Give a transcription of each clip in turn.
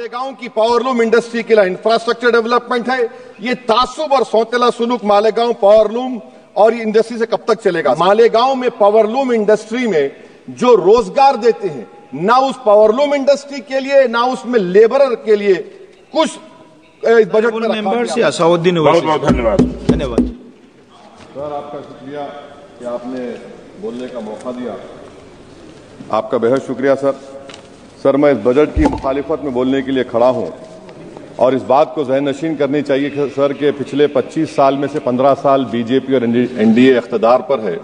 मालेगांव की powerloom industry के लिए इंफ्रास्ट्रक्चर डेवलपमेंट है। ये तासुब और सौतेला सुलूक मालेगांव पावरलूम और ये इंडस्ट्री से कब तक चलेगा? मालेगांव में पावरलूम इंडस्ट्री में जो रोजगार देते हैं, ना उस पावरलूम इंडस्ट्री के लिए ना उसमें लेबरर के लिए कुछ बजट में रखा। असाउद्दीन बहुत बहुत धन्यवाद। धन्यवाद सर, आपका शुक्रिया कि आपने बोलने का मौका दिया। आपका बेहद शुक्रिया सर। सर, मैं इस बजट की मुखालिफत में बोलने के लिए खड़ा हूं और इस बात को ज़हन-नशीन करनी चाहिए कि सर के पिछले 25 साल में से 15 साल बीजेपी और एनडीए इख्तिदार पर है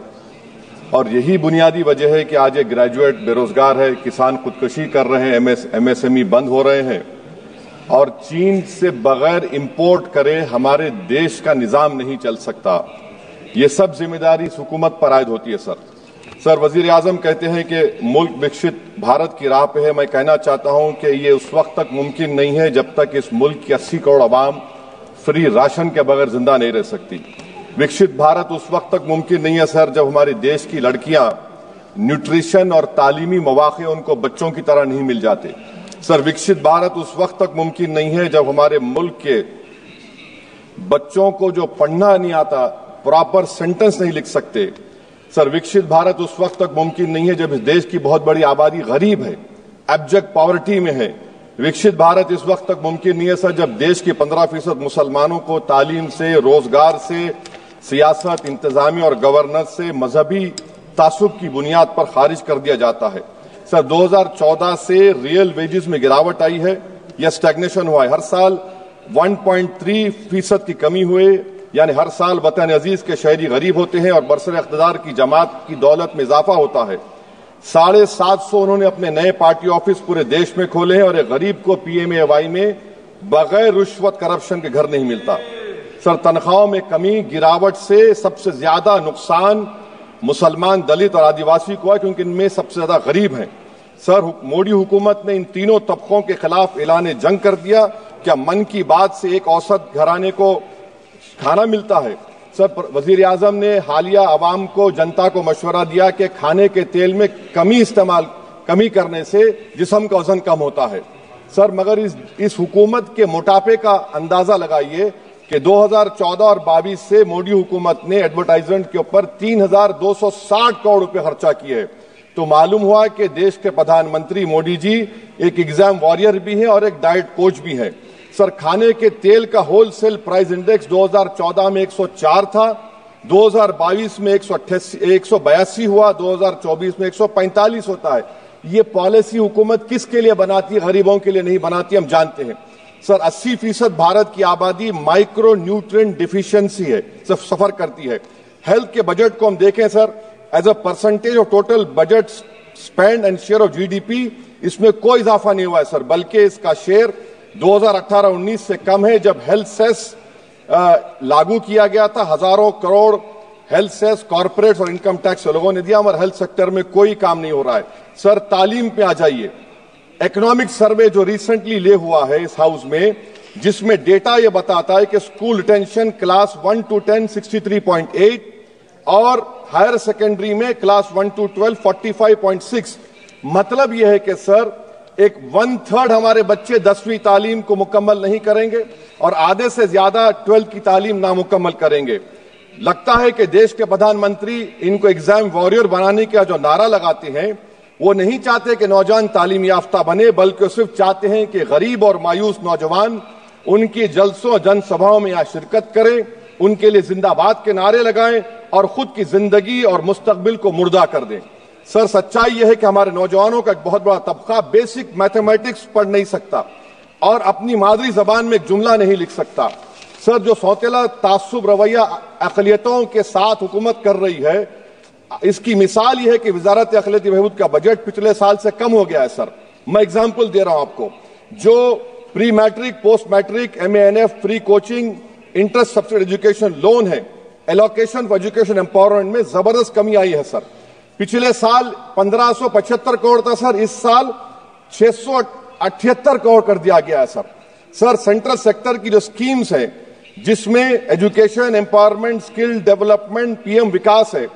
और यही बुनियादी वजह है कि आज एक ग्रेजुएट बेरोजगार है, किसान खुदकुशी कर रहे हैं, एमएसएमई बंद हो रहे हैं और चीन से बगैर इंपोर्ट करे हमारे देश का निजाम नहीं चल सकता। ये सब जिम्मेदारी इस हुकूमत पर आयद होती है सर। वजीर आजम कहते हैं कि मुल्क विकसित भारत की राह पे है। मैं कहना चाहता हूं कि ये उस वक्त तक मुमकिन नहीं है जब तक इस मुल्क की 80 करोड़ आवाम फ्री राशन के बगैर जिंदा नहीं रह सकती। विकसित भारत उस वक्त तक मुमकिन नहीं है सर जब हमारे देश की लड़कियां न्यूट्रिशन और तालीमी मौके उनको बच्चों की तरह नहीं मिल जाते। सर, विकसित भारत उस वक्त तक मुमकिन नहीं है जब हमारे मुल्क के बच्चों को जो पढ़ना नहीं आता, प्रॉपर सेंटेंस नहीं लिख सकते। सर, विकसित भारत उस वक्त तक मुमकिन नहीं है जब इस देश की बहुत बड़ी आबादी गरीब है, एब्जेक्ट पॉवर्टी में है। विकसित भारत इस वक्त तक मुमकिन नहीं है सर जब देश के 15% मुसलमानों को तालीम से, रोजगार से, सियासत, इंतजामी और गवर्नेंस से मजहबी तासुब की बुनियाद पर खारिज कर दिया जाता है। सर, 2014 से रियल वेजेस में गिरावट आई है या स्टैग्नेशन हुआ है। हर साल 1.3% की कमी हुए, यानी हर साल वतन अजीज के शहरी गरीब होते हैं और बरसर इख्तिदार की जमात की दौलत में इजाफा होता है। 750 उन्होंने अपने नए पार्टी ऑफिस पूरे देश में खोले हैं और एक गरीब को पीएमएवाई में बगैर रिश्वत करप्शन के घर नहीं मिलता। सर, तनख्वाहों में कमी, गिरावट से सबसे ज्यादा नुकसान मुसलमान, दलित और आदिवासी को है क्योंकि इनमें सबसे ज्यादा गरीब हैं। सर, मोदी हुकूमत ने इन तीनों तबकों के खिलाफ ऐलान जंग कर दिया। क्या मन की बात से एक औसत घराने को खाना मिलता है? सर, वजीर आजम ने हालिया आवाम को, जनता को मशवरा दिया कि खाने के तेल में कमी करने से जिस्म का वजन कम होता है। सर, मगर इस हुकूमत के मोटापे का अंदाजा लगाइए कि 2014 और 22 से मोदी हुकूमत ने एडवर्टाइजमेंट के ऊपर 3,260 करोड़ रुपए खर्चा किए। तो मालूम हुआ कि देश के प्रधानमंत्री मोदी जी एक एग्जाम वॉरियर भी हैं और एक डाइट कोच भी हैं। सर, खाने के तेल का होलसेल प्राइस इंडेक्स 2014 में 104 था, 2022 में 182 हुआ, 2024 में 145 होता है। ये पॉलिसी हुकूमत किसके लिए बनाती है? गरीबों के लिए नहीं बनाती, हम जानते हैं। सर, 80% भारत की आबादी माइक्रो न्यूट्रिएंट डिफिशियंसी है, सफर करती है। हेल्थ के बजट को हम देखें sir, as a percentage of total budget spend and share of GDP, इसमें कोई इजाफा नहीं हुआ है सर, बल्कि इसका शेयर 2018-19 से कम है। जब हेल्थ सेस लागू किया गया था, हजारों करोड़ हेल्थ सेस कॉर्पोरेट्स और इनकम टैक्स लोगों ने दिया, हमारे हेल्थ सेक्टर में कोई काम नहीं हो रहा है। सर, तालीम पे आ जाइए। इकोनॉमिक सर्वे जो रिसेंटली ले हुआ है इस हाउस में, जिसमें डेटा यह बताता है कि स्कूल रिटेंशन क्लास 1 to 10 63.8 और हायर सेकेंडरी में क्लास 1 to 12 45.6। मतलब यह है कि सर, एक 1/3 हमारे बच्चे 10वीं तालीम को मुकम्मल नहीं करेंगे और आधे से ज्यादा 12th की तालीम नामुकम्मल करेंगे। लगता है कि देश के प्रधानमंत्री इनको एग्जाम वॉरियर बनाने का जो नारा लगाते हैं, वो नहीं चाहते कि नौजवान तालीम याफ्ता बने, बल्कि सिर्फ चाहते हैं कि गरीब और मायूस नौजवान उनकी जलसों जनसभाओं में यहाँ शिरकत करें, उनके लिए जिंदाबाद के नारे लगाएं और खुद की जिंदगी और मुस्तकबिल को मुर्दा कर दें। सर, सच्चाई यह है कि हमारे नौजवानों का एक बहुत बड़ा तबका बेसिक मैथमेटिक्स पढ़ नहीं सकता और अपनी मादरी जबान में एक जुमला नहीं लिख सकता। सर, जो सौतेला तासुब रवैया अक़लियतों के साथ हुकूमत कर रही है, इसकी मिसाल यह है कि वजारत अक़लियती बहबूद का बजट पिछले साल से कम हो गया है। सर, मैं एग्जाम्पल दे रहा हूं आपको। जो pre matric, post matric, MANF, free coaching, interest subsidy education loan है, एलोकेशन फॉर एजुकेशन एम्पावरमेंट में जबरदस्त कमी आई है। सर, पिछले साल 1575 करोड़ था सर, इस साल 678 करोड़ कर दिया गया है। सर, सेंट्रल सेक्टर की जो स्कीम्स है, जिसमें education, empowerment, skill development, PM विकास है,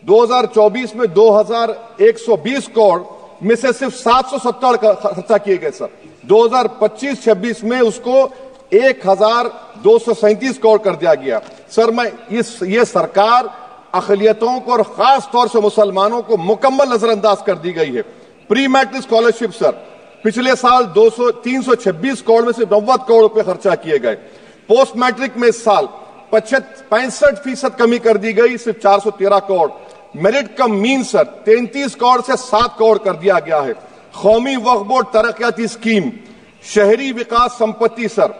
2024 में 2120 करोड़ में से सिर्फ 770 खर्चा किए गए। सर, 2025-26 में उसको 1237 करोड़ कर दिया गया। सर, ये सरकार अक़लियतों को और खास तौर से मुसलमानों को मुकम्मल नजरअंदाज कर दी गई है। प्री मैट्रिक स्कॉलरशिप सर, पिछले साल 326 करोड़ में से 90 करोड़ रुपए खर्चा किए गए। पोस्ट मैट्रिक में इस साल 65% कमी कर दी गई, सिर्फ 413 करोड़। मेरिट कम मीन सर 33 करोड़ से 7 करोड़ कर दिया गया है। कौमी वक्फ बोर्ड तरक्याती स्कीम, शहरी विकास संपत्ति सर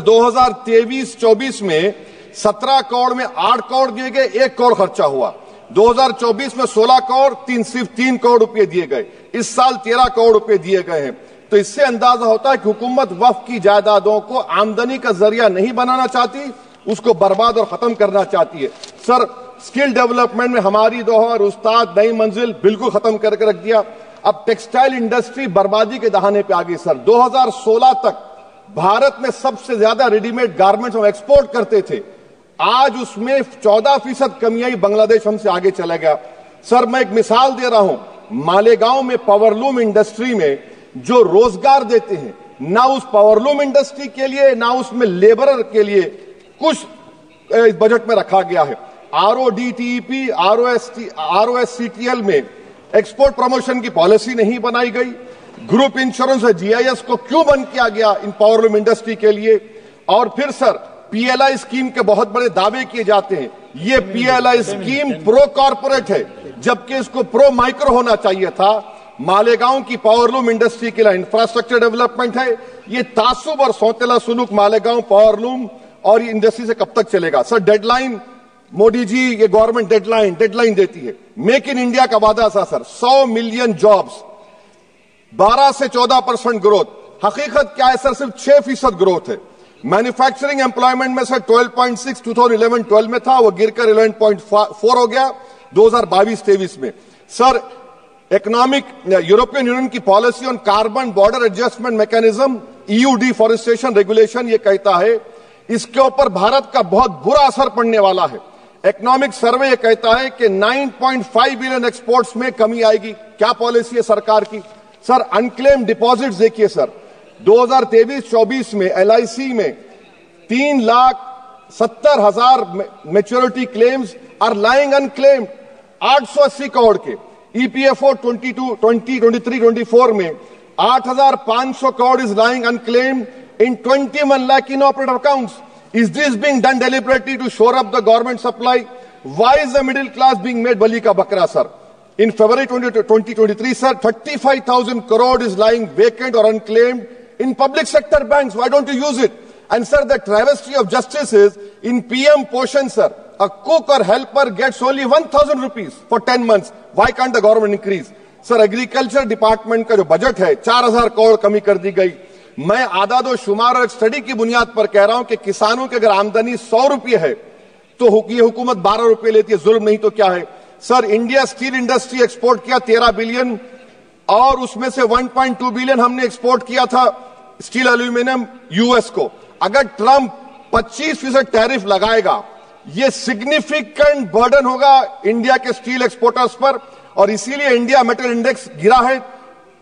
2023-24 में 17 करोड़ में 8 करोड़ दिए गए, 1 करोड़ खर्चा हुआ। 2024 में 16 करोड़ सिर्फ 3 करोड़ रुपए दिए गए। इस साल 13 करोड़ रुपए दिए गए हैं। तो इससे अंदाजा होता है कि हुकूमत वक्फ की जायदादों को आमदनी का जरिया नहीं बनाना चाहती, उसको बर्बाद और खत्म करना चाहती है। सर, स्किल डेवलपमेंट में हमारी दोहर उस्ताद नई मंजिल बिल्कुल खत्म करके रख दिया। अब टेक्सटाइल इंडस्ट्री बर्बादी के दहाने पे आ गई सर। 2016 तक भारत में सबसे ज्यादा रेडीमेड गारमेंट्स हम एक्सपोर्ट करते थे, आज उसमें 14% कमी आई, बांग्लादेश हमसे आगे चला गया। सर, मैं एक मिसाल दे रहा हूं, मालेगांव में पावरलूम इंडस्ट्री में जो रोजगार देते हैं, ना उस पावरलूम इंडस्ट्री के लिए ना उसमें लेबरर के लिए कुछ इस बजट में रखा गया है। RODTEP, ROSCTL में एक्सपोर्ट प्रमोशन की पॉलिसी नहीं बनाई गई। ग्रुप इंश्योरेंस और GIS को क्यों बंद किया गया इन पावरलूम इंडस्ट्री के लिए? और फिर सर, PLI स्कीम के बहुत बड़े दावे किए जाते हैं। ये PLI स्कीम प्रो कॉर्पोरेट है, जबकि इसको प्रो माइक्रो होना चाहिए था। मालेगांव की पावरलूम इंडस्ट्री के लिए इंफ्रास्ट्रक्चर डेवलपमेंट है। ये तासुब और सौतेला सुलूक मालेगांव पावरलूम और ये इंडस्ट्री से कब तक चलेगा? सर, डेडलाइन मोदी जी, ये गवर्नमेंट डेडलाइन देती है। मेक इन इंडिया का वादा था सर, 100 मिलियन जॉब्स, 12 से 14% ग्रोथ। हकीकत क्या है सर? सिर्फ 6% ग्रोथ है। मैन्युफैक्चरिंग एम्प्लॉयमेंट में सर 12.6 2011-12 में था, वो गिरकर 11.4 हो गया 2022-23 में। सर, इकोनॉमिक यूरोपियन यूनियन की policy on carbon border adjustment mechanism EU deforestation regulation ये कहता है इसके ऊपर भारत का बहुत बुरा असर पड़ने वाला है। इकोनॉमिक सर्वे ये कहता है कि 9.5 बिलियन एक्सपोर्ट्स में कमी आएगी। क्या पॉलिसी है सरकार की? सर, अनक्लेम डिपॉजिट्स देखिए सर, 2023-24 में LIC में 3,70,000 maturity claims are lying unclaimed, 880 crore के। EPFO 2023-24 में 8,500 करोड़ is lying unclaimed in 21 lakh inoperative accounts. Is this being done deliberately to shore up the government supply? Why is the middle class being made bali ka bakra, sir? In February 2023, sir, 35,000 crore is lying vacant or unclaimed in public sector banks. Why don't you use it? And sir, the travesty of justice is in PM Poshan, sir, a cook or helper gets only 1,000 rupees for 10 months. Why can't the government increase? Sir, agriculture department का जो budget है 4,000 करोड़ कमी कर दी गई। मैं आदाद और शुमार और एक स्टडी की बुनियाद पर कह रहा हूं कि किसानों की अगर आमदनी 100 रुपये है तो ये हुकूमत 12 रुपये लेती है। जुल्म नहीं तो क्या है? Sir, India steel industry export किया 13 बिलियन और उसमें से 1.2 बिलियन हमने एक्सपोर्ट किया था स्टील एल्यूमिनियम US को। अगर ट्रंप 25% टैरिफ लगाएगा, ये सिग्निफिकेंट बर्डन होगा इंडिया के स्टील एक्सपोर्टर्स पर और इसीलिए इंडिया मेटल इंडेक्स गिरा है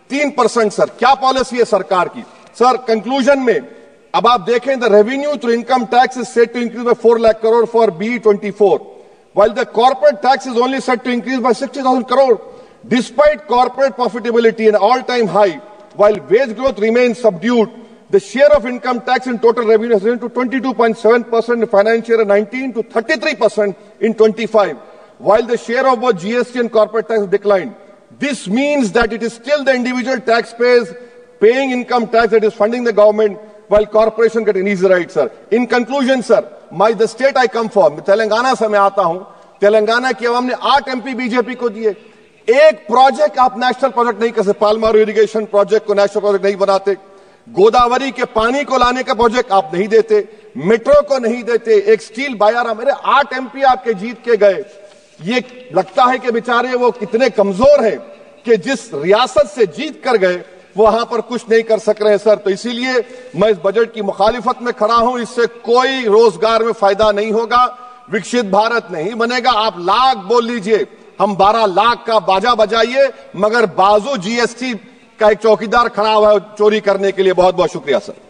3%। सर, क्या पॉलिसी है सरकार की? सर, कंक्लूजन में अब आप देखें, the revenue through income tax is set to increase by 4 lakh crore for BE24, while the corporate tax is only set to increase by 60,000 crore. Despite corporate profitability an all-time high, while wage growth remains subdued, the share of income tax in total revenue has risen to 22.7% in financial year 19 to 33% in 25, while the share of both GST and corporate tax has declined. This means that it is still the individual taxpayers paying income tax that is funding the government, while corporation get an easy ride, sir. In conclusion, sir, the state I come from, Telangana से मैं आता हूं, तेलंगाना की आवाम ने 8 MP BJP को दिए। एक project आप नेशनल प्रोजेक्ट नहीं कर सकते। पालमारू इरिगेशन प्रोजेक्ट को नेशनल प्रोजेक्ट नहीं बनाते, गोदावरी के पानी को लाने का प्रोजेक्ट आप नहीं देते, मेट्रो को नहीं देते, एक स्टील बायारा, मेरे 8 MP आपके जीत के गए। ये लगता है कि बेचारे वो कितने कमजोर हैं कि जिस रियासत से जीत कर गए वहां पर कुछ नहीं कर सक रहे हैं सर। तो इसीलिए मैं इस बजट की मुखालिफत में खड़ा हूं। इससे कोई रोजगार में फायदा नहीं होगा, विकसित भारत नहीं बनेगा। आप लाख बोल लीजिए, हम 12 लाख का बाजा बजाइए, मगर बाजू GST का एक चौकीदार खड़ा हुआ है चोरी करने के लिए। बहुत बहुत शुक्रिया सर।